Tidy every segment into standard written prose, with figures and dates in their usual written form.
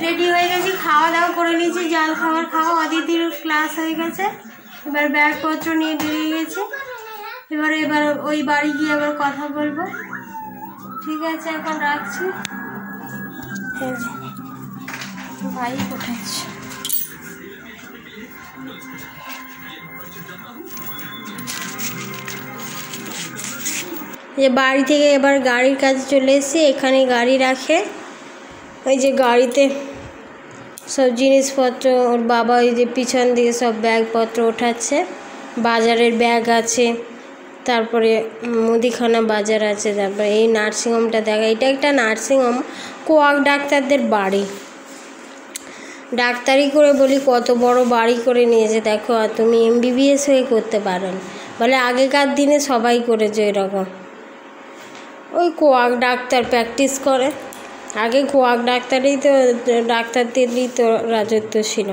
Ready হয়ে গেছি, খাওয়া দাওয়া করে নিয়েছি, জল খাবার খাওয়া। অদিতির ক্লাস হয়ে গেছে, এবার ব্যাগপত্র নিয়ে বেরিয়ে গেছি। এবার ওই বাড়ি গিয়ে আবার কথা বলবো। ঠিক আছে, এখন রাখছি। ভাই কোথায়? যে বাড়ি থেকে এবার গাড়ির কাছে চলে এসেছি। এখানে গাড়ি রাখে, ওই যে গাড়িতে সব জিনিসপত্র ওর বাবা ওই যে পিছন দিকে সব ব্যাগপত্র ওঠাচ্ছে। বাজারের ব্যাগ আছে, তারপরে মুদিখানা বাজার আছে, তারপরে এই নার্সিংহোমটা দেখা। এটা একটা নার্সিংহোম, কোয়াক ডাক্তারদের বাড়ি। ডাক্তারি করে বলি কত বড় বাড়ি করে নিয়েছে দেখো। আর তুমি MBBS হয়ে করতে পারেন বলে, আগেকার দিনে সবাই করেছে এরকম। ওই কোয়াক ডাক্তার প্র্যাকটিস করে। আগে কোয়াক ডাক্তারদেরই তো রাজত্ব ছিল।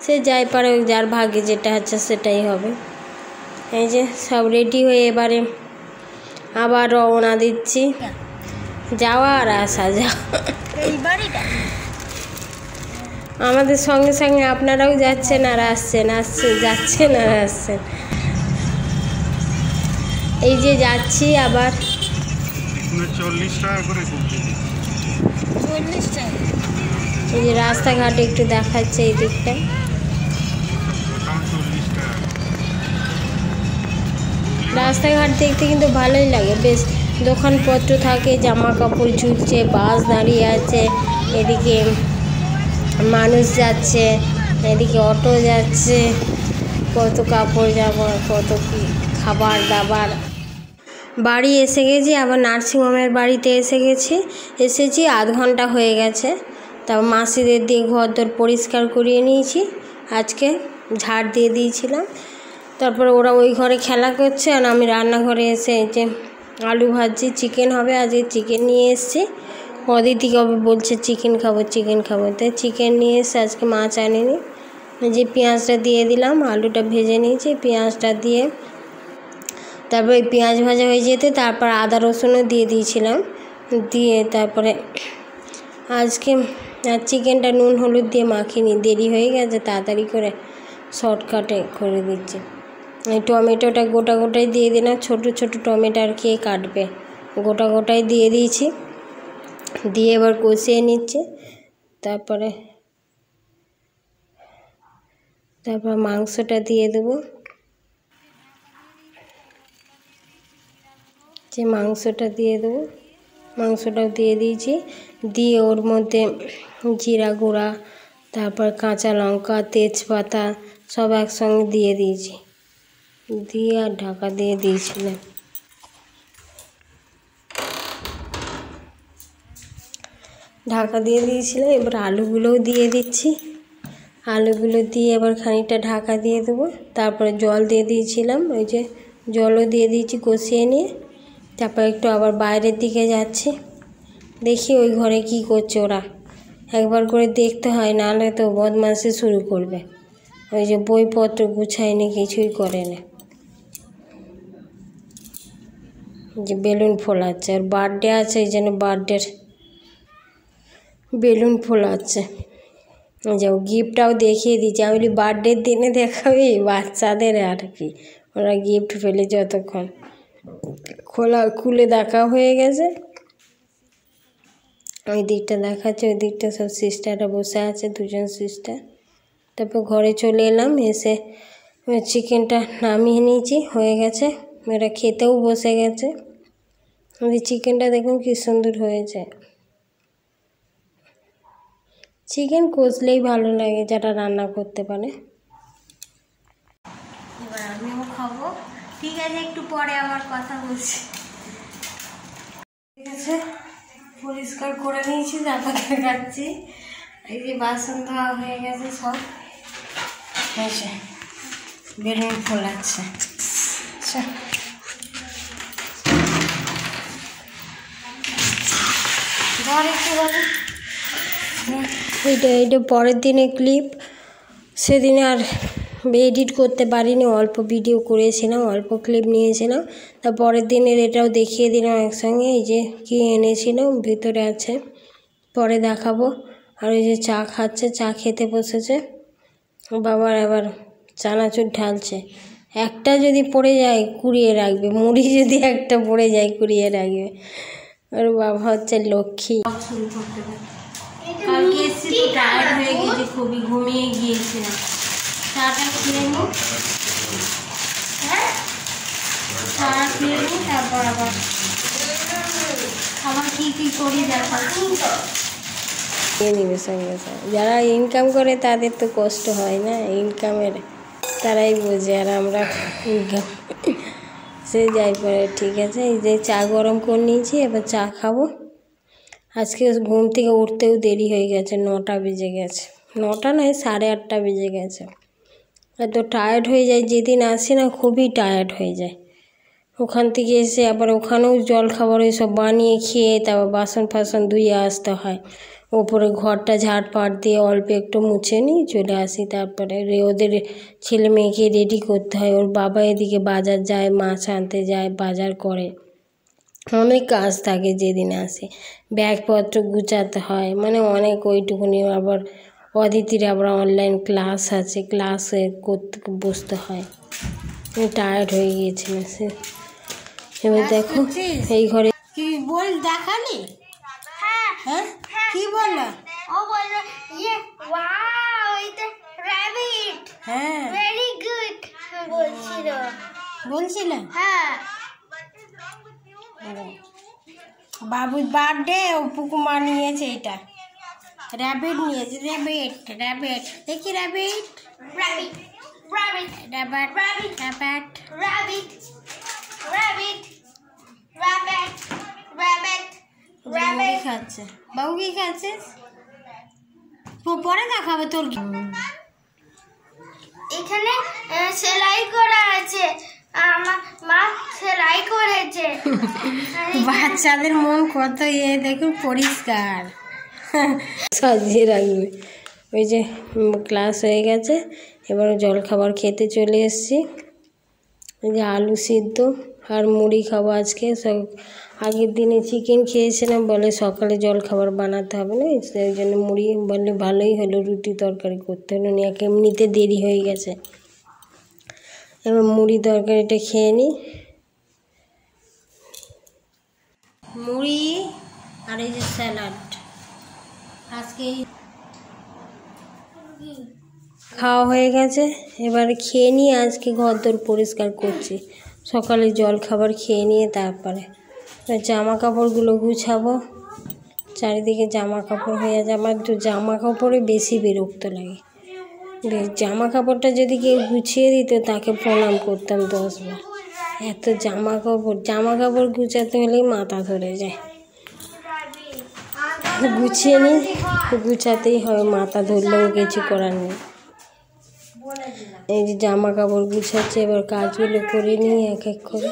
সে যাই পারে, যার ভাগ্যে যেটা আছে সেটাই হবে। এই যে সব রেডি হয়ে এবারে আবার রওনা দিচ্ছি। যাওয়া আর আসা আমাদের সঙ্গে সঙ্গে আপনারাও যাচ্ছেন আর আসছেন, যাচ্ছেন আর আসছেন। এই যে যাচ্ছি আবার। 40 টাকা করে। এই যে রাস্তাঘাট একটু দেখাচ্ছে এই দিকটায়। রাস্তাঘাট দেখতে কিন্তু ভালোই লাগে, বেশ দোকানপত্র থাকে, জামা কাপড় ঝুলছে, বাস দাঁড়িয়ে আছে, এদিকে মানুষ যাচ্ছে, এদিকে অটো যাচ্ছে, কত কাপড় জামা, কত কি খাবার দাবার। বাড়ি এসে গেছি, আবার নার্সিংহোমের বাড়িতে এসেছি 1/2 ঘন্টা হয়ে গেছে। তারপর মাসিদের দিয়ে ঘরদোর পরিষ্কার করিয়ে নিয়েছি, আজকে ঝাড় দিয়ে দিয়েছিলাম। তারপরে ওরা ওই ঘরে খেলা করছে, আর আমি রান্নাঘরে এসে যে আলু ভাজছি, চিকেন হবে। আজকে চিকেন নিয়ে এসেছি। অদিতি কবে বলছে চিকেন খাবো, তাই চিকেন নিয়ে এসে আজকে মাছ আনিনি। যে পেঁয়াজটা দিয়ে দিলাম, আলুটা ভেজে নিয়েছি, পেঁয়াজটা দিয়ে তারপরে পেঁয়াজ ভাজা হয়ে যেতে তারপর আদা রসুনও দিয়ে দিয়েছিলাম। দিয়ে তারপরে আজকে চিকেনটা নুন হলুদ দিয়ে মাখিনি, দেরি হয়ে গেছে, তাড়াতাড়ি করে শর্টকাটে করে দিচ্ছি। এই টমেটোটা গোটাই দিয়ে দিলাম, ছোটো টমেটো আর কে কাটবে, গোটাই দিয়ে দিয়েছি। দিয়ে এবার কষিয়ে নিচ্ছি। তারপর মাংসটা দিয়ে দেবো। যে মাংসটাও দিয়ে দিয়েছি। দিয়ে ওর মধ্যে জিরা গুঁড়া, তারপর কাঁচা লঙ্কা, তেজপাতা সব একসঙ্গে দিয়ে দিয়েছি। দিয়ে আর ঢাকা দিয়ে দিয়েছিলাম। এবার আলুগুলোও দিয়ে দিচ্ছি। আলুগুলো দিয়ে এবার খানিকটা ঢাকা দিয়ে দেবো। তারপরে জল দিয়ে দিয়েছিলাম, ওই যে জলও দিয়ে দিয়েছি কষিয়ে নিয়ে। তারপর একটু আবার বাইরের দিকে যাচ্ছি, দেখি ওই ঘরে কি করছে ওরা। একবার করে দেখতে হয়, নাহলে তো বদমাশি শুরু করবে। ওই যে বইপত্র গুছায়নি, কিছুই করে না। যে বেলুন ফোলাচ্ছে, আর বার্থডে আছে, এই জন্য বার্থডের বেলুন ফোলাচ্ছে। যে গিফটটাও দেখিয়ে দিচ্ছে। আমি বলি বার্থডের দিনে দেখাবি বাচ্চাদের, আর কি ওরা গিফট ফেলে যতক্ষণ। খুলে দেখা হয়ে গেছে। ওই দিকটা দেখাচ্ছে, ওই দিকটা সব সিস্টাররা বসে আছে, 2জন সিস্টার। তারপর ঘরে চলে এলাম, এসে চিকেনটা নামিয়ে নিয়েছি, হয়ে গেছে। এরা খেতেও বসে গেছে। ওই চিকেনটা দেখুন কি সুন্দর হয়েছে। চিকেন কষলেই ভালো লাগে, যারা রান্না করতে পারে। এবার আমিও খাবো। ঠিক আছে, একটু পরে আবার কথা বলছি। ঠিক আছে, পরিষ্কার করে নিয়েছি, তারপর দেখাচ্ছি। এই যে বাসন ধোয়া হয়ে গেছে সব, এসে বেলুন ফোলাচ্ছে। এইটা পরের দিনে ক্লিপ। সেদিনে আর এডিট করতে পারিনি, অল্প ভিডিও করেছিলাম, অল্প ক্লিপ নিয়েছিলাম। তার পরের দিনের এটাও দেখিয়ে দিলাম একসঙ্গে। এই যে কী এনেছিলাম ভিতরে আছে, পরে দেখাবো। আর ওই যে চা খাচ্ছে, চা খেতে বসেছে। বাবার আবার চানাচুর ঢালছে। একটা যদি পড়ে যায় কুড়িয়ে রাখবে, মুড়ি যদি একটা পড়ে যায় কুড়িয়ে রাখবে। আর বাবা হচ্ছে লক্ষ্মী। শুরু করতে পারে। কালকে এসেছি তো টায়ার্ড হয়ে গেছি, খুবই ঘুমিয়ে গিয়েছিলাম। চাটা খেয়ে নিই, চা খেয়ে নিই, তারপর আবার খাবার কী করি দেখাচ্ছি। খেয়ে নিবে সঙ্গে সঙ্গে। যারা ইনকাম করে তাদের তো কষ্ট হয় না, ইনকামের তারাই বোঝে। আর আমরা ইনকাম সে যাই পরে। ঠিক আছে, এই যে চা গরম করে নিয়েছি, এবার চা খাবো। আজকে ঘুম থেকে উঠতেও দেরি হয়ে গেছে, 9টা বেজে গেছে। 9টা নয়, 8:30 বেজে গেছে। এত টায়ার্ড হয়ে যায়, যেদিন আসি না খুবই টায়ার্ড হয়ে যায়। ওখান থেকে এসে আবার ওখানেও জল খাবার সব বানিয়ে খেয়ে তারপর বাসন ফাসন ধুয়ে আসতে হয়। ওপরে ঘরটা ঝাড়পাট দিয়ে অল্প একটু মুছে নিই, চলে আসি। তারপরে ওদের ছেলে মেয়েকে রেডি করতে হয়। ওর বাবা এদিকে বাজার যায়, মাছ আনতে যায়, বাজার করে, অনেক কাজ থাকে যেদিন আসে। ব্যাগপত্র গুছাতে হয়, মানে অনেক ওইটুকুনি। আবার অদিতির আবার অনলাইন ক্লাস আছে, ক্লাসে করতে বসতে হয়। টায়ার্ড হয়ে গিয়েছিল সে। এবার দেখো এই ঘরে কি বল দেখালি। হ্যাঁ কি বললো? ও বললো ইয়ে ওয়াও এটা র‍্যাবিট। হ্যাঁ ভেরি গুড বলছিল। হ্যাঁ বাবুর বার্থডে, ও পুকুমা নিয়েছে এটা, র‍্যাবিট নিয়েছে। র‍্যাবিট দেখি, rabbit rabbit rabbit rabbit rabbit rabbit rabbit rabbit rabbit rabbit খাচ্ছে। বাবু কি খাচ্ছিস? পরে দেখাবে তোর। এখানে সেলাই করা আছে, আমার মা সেলাই করেছে। বাচ্চাদের মন কত দেখুন পরিষ্কার, সাজিয়ে রাখবে। ওই যে ক্লাস হয়ে গেছে, এবার জলখাবার খেতে চলে এসেছি। এই যে আলু সিদ্ধ আর মুড়ি খাবো আজকে। সব আগের দিনে চিকেন খেয়েছিলাম বলে সকালে জলখাবার বানাতে হবে না, সেই জন্য মুড়ি বললে ভালোই হলো, রুটি তরকারি করতে হলো না, এমনিতে দেরি হয়ে গেছে। এবার মুড়ি তরকারিটা খেয়ে নিই। মুড়ি আর এই যে স্যালাড। আজকে খাওয়া হয়ে গেছে, এবার খেয়ে নিয়ে আজকে ঘরদোর পরিষ্কার করছি। সকালে জল খাবার খেয়ে নিয়ে তারপরে জামা কাপড়গুলো গুছাবো। চারিদিকে জামা কাপড় হয়ে যায়, আমার তো জামা কাপড়ে বেশি বিরক্ত লাগে। জামা কাপড়টা যদি কেউ গুছিয়ে দিত তাকে প্রণাম করতাম 10 বার। এত জামা কাপড় গুছাতে হলেই মাথা ধরে যায়। গুছিয়ে নিই, গুছাতেই হয়, মাথা ধরলেও কিছু করার নেই। এই যে জামা কাপড় গুছাচ্ছে, এবার কাজগুলো করে নিই এক এক করে।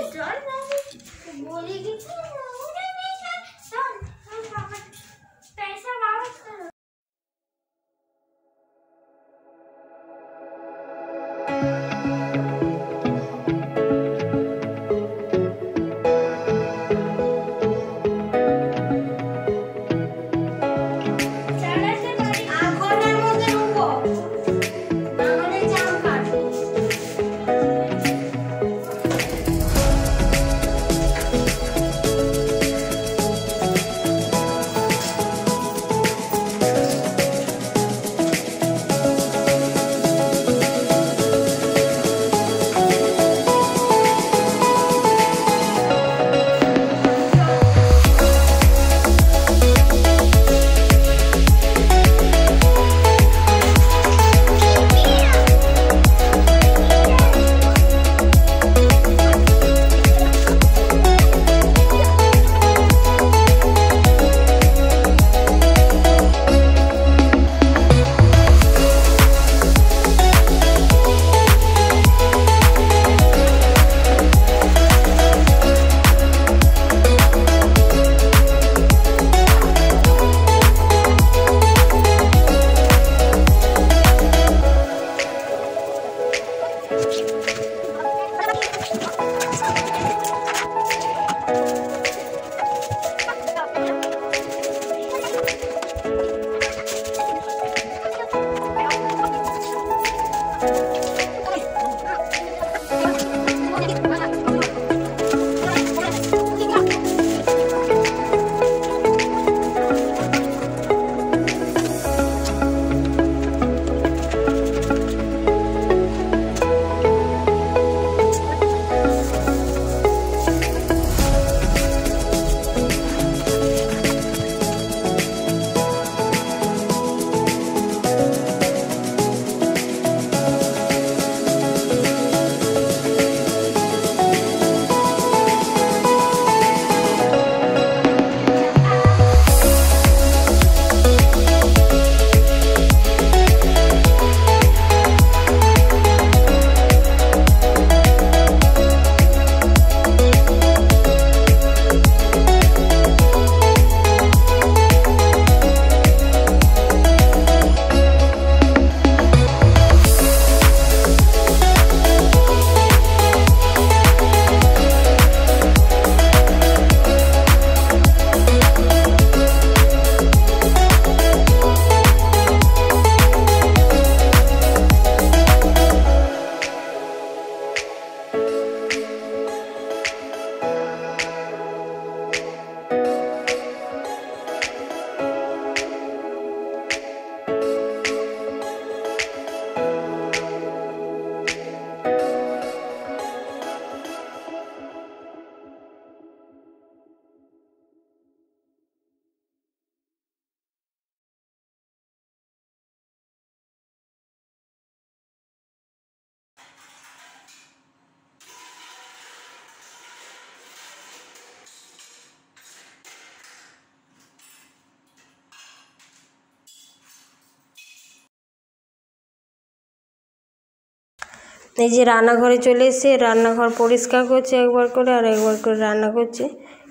এই যে রান্নাঘরে চলে এসে রান্নাঘর পরিষ্কার করছে একবার করে আর একবার করে রান্না করছে।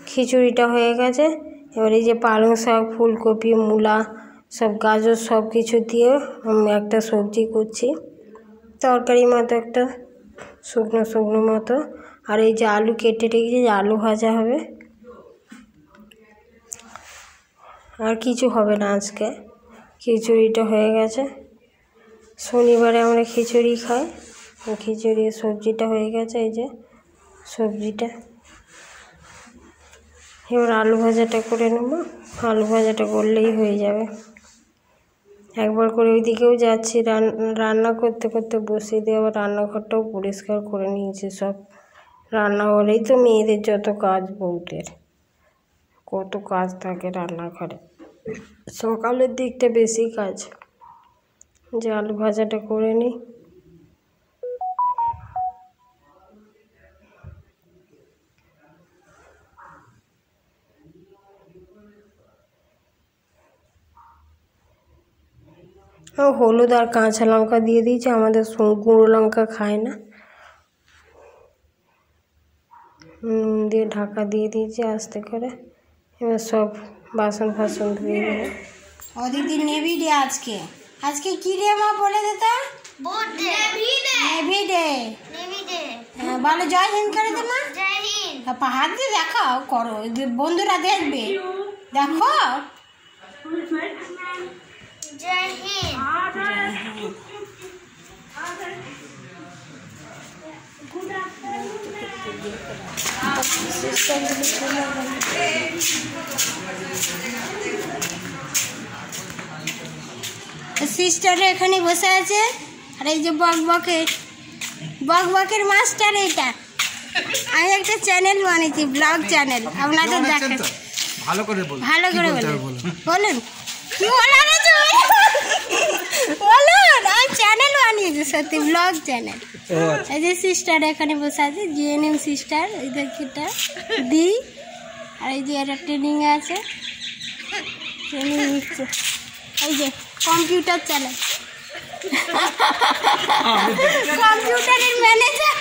খিচুড়িটা হয়ে গেছে। এবার এই যে পালং শাক, ফুলকপি, মূলা, সব গাজর সব কিছু দিয়ে একটা সবজি করছি, তরকারি মতো একটা শুকনো শুকনো মতো। আর এই যে আলু কেটে রেখেছি, আলু ভাজা হবে। আর কিছু হবে না আজকে। খিচুড়িটা হয়ে গেছে। শনিবারে আমরা খিচুড়ি খাই। খিচুড়ি সবজিটা হয়ে গেছে। এই যে সবজিটা, এবার আলু ভাজাটা করে নেব। আলু ভাজাটা করলেই হয়ে যাবে। একবার করে ওইদিকেও যাচ্ছি, রান্না করতে করতে বসিয়ে দিয়ে আবার রান্নাঘরটাও পরিষ্কার করে নিয়েছি সব। রান্নাঘরেই তো মেয়েদের যত কাজ, বউদের কত কাজ থাকে রান্নাঘরে। সকালের দিকটা বেশি কাজ। যে আলু ভাজাটা করে নিই। হলুদ আর কাঁচা লঙ্কা দিয়ে দিয়েছি, আমাদের গুঁড়ো লঙ্কা খায় না। দিয়ে ঢাকা দিয়ে দিয়েছি আস্তে করে। এবার সব বাসন ফাসন ধুয়ে দেবো। দিদি নেভি ডে আজকে। আজকে কি রে মা বলে দে তো? Navy day. বলো জয় হিন্দ করে দে মা। হাত দিয়ে দেখাও, করো, বন্ধুরা দেখবে। দেখো জয় হিন্দ। সিস্টাররা এখানে বসে আছে। আর এই যে বকবকের মাস্টার। এইটা আমি একটা চ্যানেল বানিয়েছি, ব্লগ চ্যানেল, আপনাদের দেখেন। ভালো করে বলুন কি বলুন। আমি চ্যানেল বানিয়েছি, সত্যি ব্লগ চ্যানেল। এই যে সিস্টার এখানে বসে আছে, জিএনএম সিস্টার। এই দেখটা দি। আর এই যে একটা ট্রেনিং আছে, ট্রেনিং নিচ্ছে। এই যে কম্পিউটার চালায়, কম্পিউটারের ম্যানেজার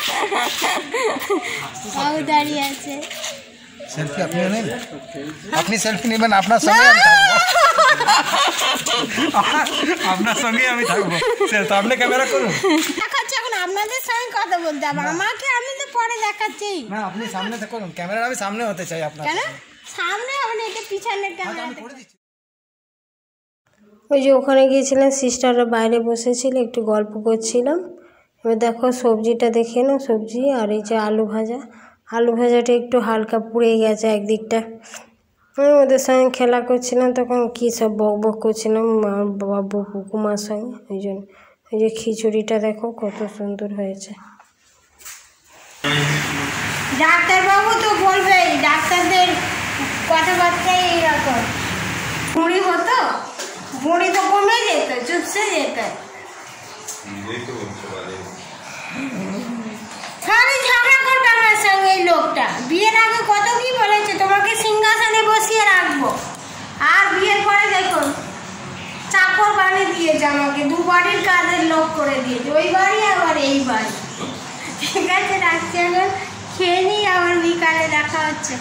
ও দাঁড়িয়ে আছে। সেলফি আপনিও নেন, আপনি সেলফি নেবেন, আপনার সঙ্গে আপনার সঙ্গে আমি থাকবো। তো আপনি ক্যামেরা করুন। দেখাচ্ছি এখন আপনাদের সঙ্গে কথা বলতে হবে, আমাকে আমি তো পরে দেখাচ্ছি। না আপনি সামনে করুন, ক্যামেরার আমি সামনে হতে চাই আপনার। কেন সামনে হবে না, এটা পিছনের ক্যামেরা। ওই যে ওখানে গিয়েছিলাম, সিস্টাররা বাইরে বসেছিল, একটু গল্প করছিলাম। এবার দেখো সবজিটা দেখে নাও, সবজি আর এই যে আলু ভাজাটা একটু হালকা পুড়ে গেছে একদিকটা। আমি ওদের সঙ্গে খেলা করছিলাম, তখন কী সব বক করছিলাম বাবু কুকুমার সঙ্গে, ওই জন্য। এই যে খিচুড়িটা দেখো কত সুন্দর হয়েছে। ডাক্তারবাবু তো বলবেই, ডাক্তারদের কথাবার্তাই এইরকম। ভুঁড়ি হতো, ভুঁড়ি তো কমে যেত, চুপসে যেত। খালি ঝগড়া করবে আমার সঙ্গে এই লোকটা। বিয়ের আগে কত কি বলেছে, তোমাকে সিংহাসনে বসিয়ে রাখবো, আর বিয়ের পরে দেখুন চাকর বানিয়ে দিয়েছে আমাকে, 2 বাড়ির কাজের লোক করে দিয়েছে, ওই বাড়ি আবার এই বাড়ি। ঠিক আছে, রাখছি, এখন খেয়ে নিই, আবার বিকালে দেখা হচ্ছে।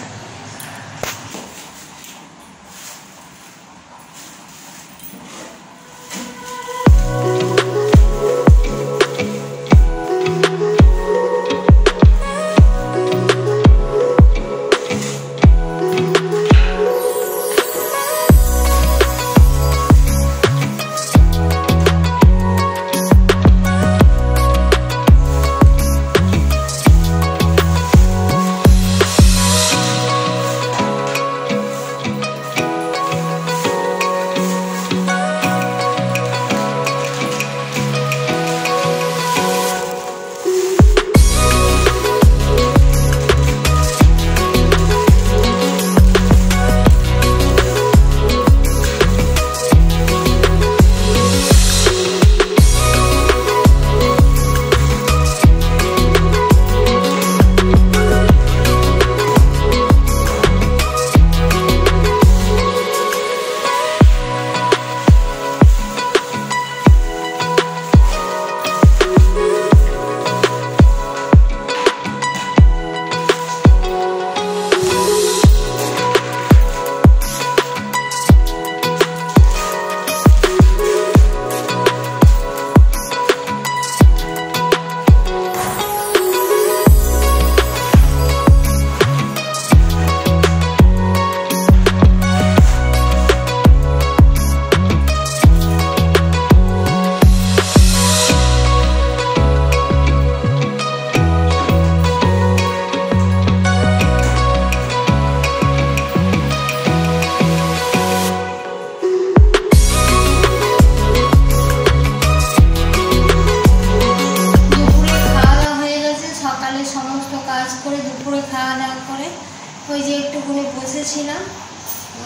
ওই যে একটুখানি বসেছিলাম,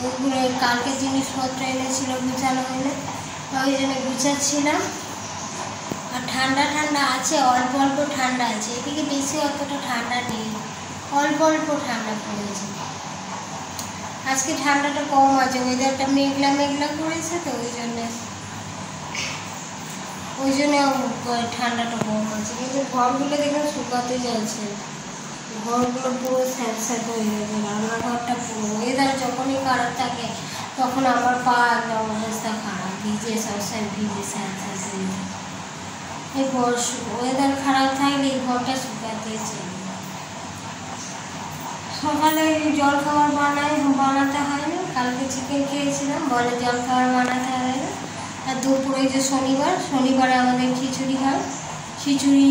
ওইগুলো কালকের জিনিসপত্র এনেছিল গুছানো হলে, ওই জন্য গুছাচ্ছিলাম। আর ঠান্ডা ঠান্ডা আছে, অল্প অল্প ঠান্ডা আছে, এদিকে বেশি অতটা ঠান্ডা নেই, অল্প অল্প ঠান্ডা পড়েছে। আজকে ঠান্ডাটা কম আছে, ওয়েদারটা মেঘলা মেঘলা করেছে তো, ওই জন্য ঠান্ডাটা কম আছে। কিন্তু ঘরগুলো দেখুন শুকাতে যাচ্ছে, ঘরগুলো পুরো স্যাঁত হয়ে গেছে, রান্নাঘরটা পুরো। ওয়েদার যখনই খারাপ থাকে তখন আমার পা একদম অবস্থা খারাপ, ভিজে সবসময় ভিজে স্যাঁত হয়ে যায়। এই ওয়েদার খারাপ থাকলে এই ঘরটা শুকাতেই চাই। সকালে জলখাবার বানাতে হয় না, কালকে চিকেন খেয়েছিলাম, বলে জলখাবার বানাতে হয় না। আর দুপুরে যে শনিবারে আমাদের খিচুড়ি হয়, খিচুড়ি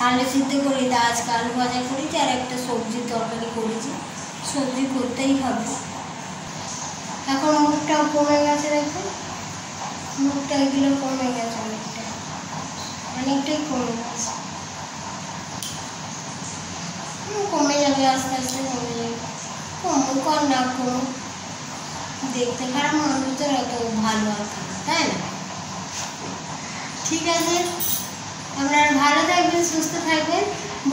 আলু সিদ্ধ করি, তা আজকে আলু ভাজা করেছি, আর একটা সবজির তরকারি করেছি। সবজি করতেই হবে। এখন মুখটাও কমে গেছে, দেখুন মুখটা এগুলো কমে গেছে, অনেকটাই কমে গেছে। কমে যাবে, আস্তে আস্তে কমে যাবে। কমুক আর না কমুক, দেখতে খারাপ মানুষদের অত ভালো আর খারাপ, তাই না? ঠিক আছে, আপনারা ভালো থাকবেন, সুস্থ থাকবেন,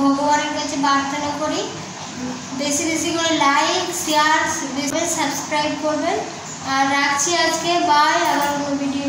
ভগবানের কাছে প্রার্থনা করি। বেশি বেশি করে লাইক, শেয়ার, সাবস্ক্রাইব করবেন। আর রাখছি আজকে, বাই। আবার অন্য ভিডিও